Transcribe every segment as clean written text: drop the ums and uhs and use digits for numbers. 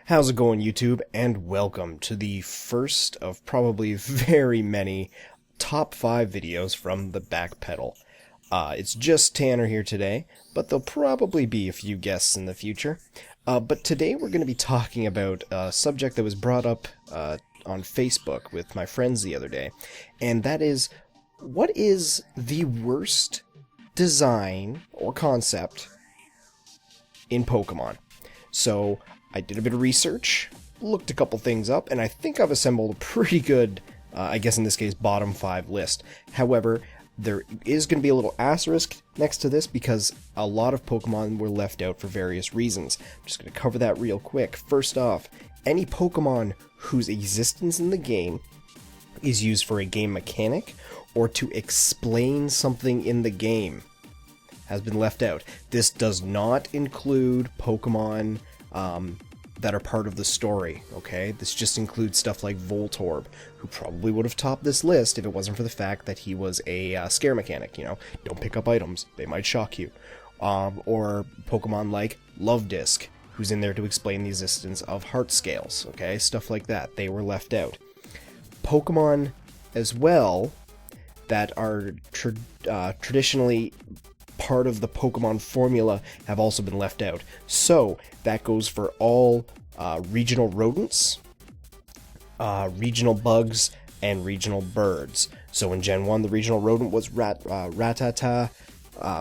How's it going, YouTube? And welcome to the first of probably very many top 5 videos from the back pedal. It's just Tanner here today, but there'll probably be a few guests in the future. But today we're going to be talking about a subject that was brought up on Facebook with my friends the other day, and that is, what is the worst design or concept in Pokemon? So I did a bit of research, looked a couple things up, and I think I've assembled a pretty good, I guess in this case, bottom 5 list. However, there is going to be a little asterisk next to this because a lot of Pokemon were left out for various reasons. I'm just going to cover that real quick. First off, any Pokemon whose existence in the game is used for a game mechanic or to explain something in the game has been left out. This does not include Pokemon that are part of the story, okay? This just includes stuff like Voltorb, who probably would have topped this list if it wasn't for the fact that he was a scare mechanic, you know? Don't pick up items, they might shock you. Or Pokemon like Love Disc, who's in there to explain the existence of heart scales, okay? Stuff like that, they were left out. Pokemon as well that are traditionally part of the Pokemon formula have also been left out. So that goes for all regional rodents, regional bugs, and regional birds. So in Gen 1, the regional rodent was Rattata,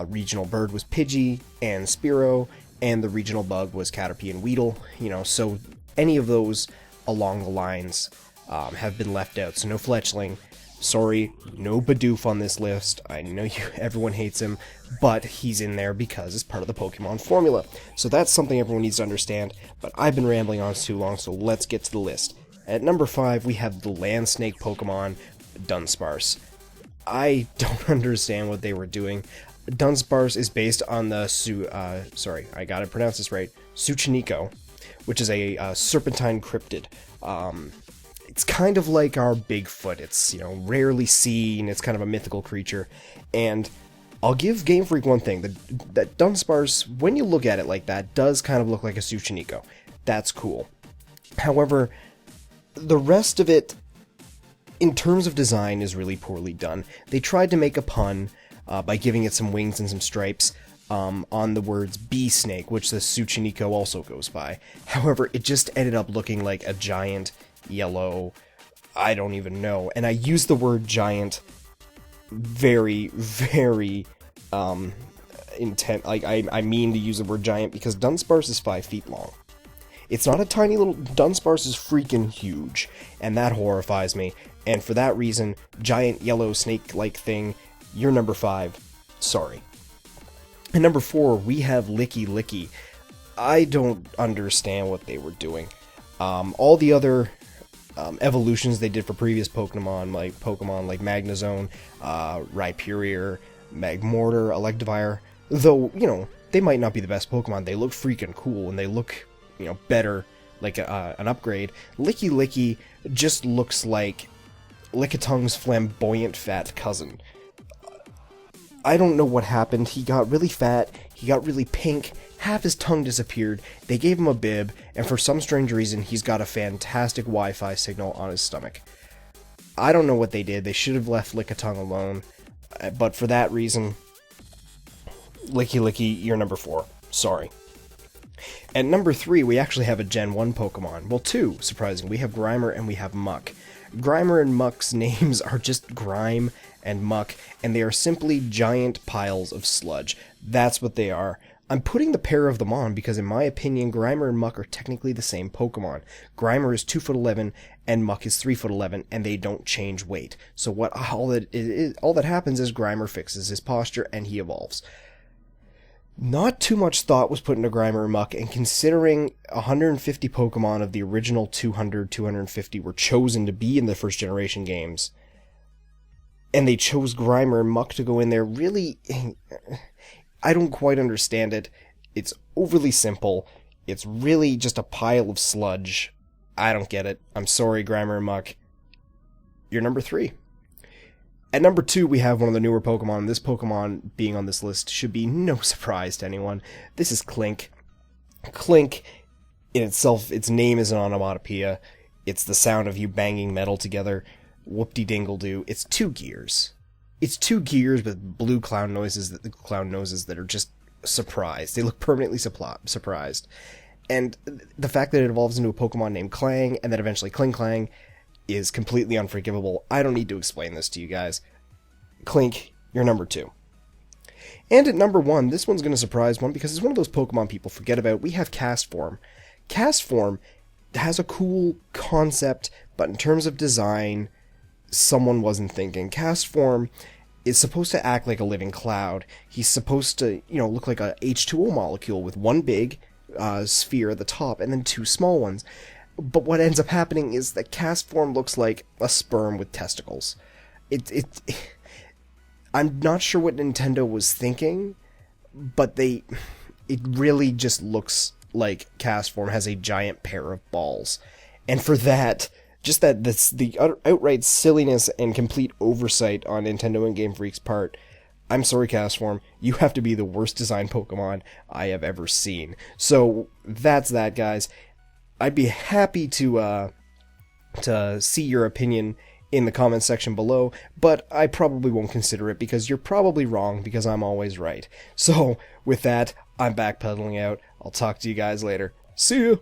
regional bird was Pidgey and Spearow, and the regional bug was Caterpie and Weedle. You know, so any of those along the lines have been left out. So no Fletchling. Sorry, no Bidoof on this list. I know everyone hates him, but he's in there because it's part of the Pokemon formula. So that's something everyone needs to understand, but I've been rambling on too long, so let's get to the list. At number 5, we have the land snake Pokemon, Dunsparce. I don't understand what they were doing. Dunsparce is based on the sorry, I gotta pronounce this right, Suchiniko, which is a serpentine cryptid. It's kind of like our Bigfoot. It's, you know, rarely seen. It's kind of a mythical creature. And I'll give Game Freak one thing. That Dunsparce, when you look at it like that, does kind of look like a Suchiniko. That's cool. However, the rest of it, in terms of design, is really poorly done. They tried to make a pun by giving it some wings and some stripes on the words bee snake, which the Suchiniko also goes by. However, it just ended up looking like a giant yellow, I don't even know, and I use the word giant very, very intent, like I mean to use the word giant, because Dunsparce is 5 feet long. It's not a tiny little, Dunsparce is freaking huge, and that horrifies me, and for that reason, giant yellow snake-like thing, you're number 5, sorry. And number 4, we have Licky. I don't understand what they were doing. All the other evolutions they did for previous Pokemon like Magnezone, Rhyperior, Magmortar, Electivire, though, you know, they might not be the best Pokemon, they look freaking cool, and they look, you know, better, like an upgrade. Licky just looks like Lickitung's flamboyant fat cousin. I don't know what happened. He got really fat, he got really pink, half his tongue disappeared, they gave him a bib, and for some strange reason, he's got a fantastic Wi-Fi signal on his stomach. I don't know what they did. They should have left Lickitung alone, but for that reason, Licky, you're number 4. Sorry. At number 3, we actually have a Gen 1 Pokemon. Well, 2, surprising. We have Grimer and we have Muck. Grimer and Muck's names are just Grime and Muck, and they are simply giant piles of sludge. That's what they are. I'm putting the pair of them on because, in my opinion, Grimer and Muck are technically the same Pokemon. Grimer is 2'11", and Muck is 3'11", and they don't change weight. So all that happens is Grimer fixes his posture, and he evolves. Not too much thought was put into Grimer and Muck, and considering 150 Pokemon of the original 250 were chosen to be in the first generation games, and they chose Grimer and Muck to go in there, really, I don't quite understand it. It's overly simple. It's really just a pile of sludge. I don't get it. I'm sorry, Grimer and Muck. You're number 3. At number 2, we have one of the newer Pokemon. This Pokemon being on this list should be no surprise to anyone. This is Clink. Clink in itself, its name is an onomatopoeia. It's the sound of you banging metal together. Whoop-de-dingle-doo. It's two gears. It's two gears with blue clown noses that are just surprised. They look permanently surprised. And the fact that it evolves into a Pokemon named Clang, and then eventually Clink Clang, is completely unforgivable. I don't need to explain this to you guys. Clink, you're number 2. And at number 1, this one's going to surprise one because it's one of those Pokemon people forget about. We have Castform. Castform has a cool concept, but in terms of design, someone wasn't thinking. Castform is supposed to act like a living cloud. He's supposed to, look like a H2O molecule with one big sphere at the top and then two small ones. But what ends up happening is that Castform looks like a sperm with testicles. I'm not sure what Nintendo was thinking, but it really just looks like Castform has a giant pair of balls. And for that, just that's the outright silliness and complete oversight on Nintendo and Game Freak's part. I'm sorry, Castform, you have to be the worst designed Pokemon I have ever seen. So that's that, guys. I'd be happy to see your opinion in the comments section below, but I probably won't consider it because you're probably wrong because I'm always right. So with that, I'm backpedaling out. I'll talk to you guys later. See ya!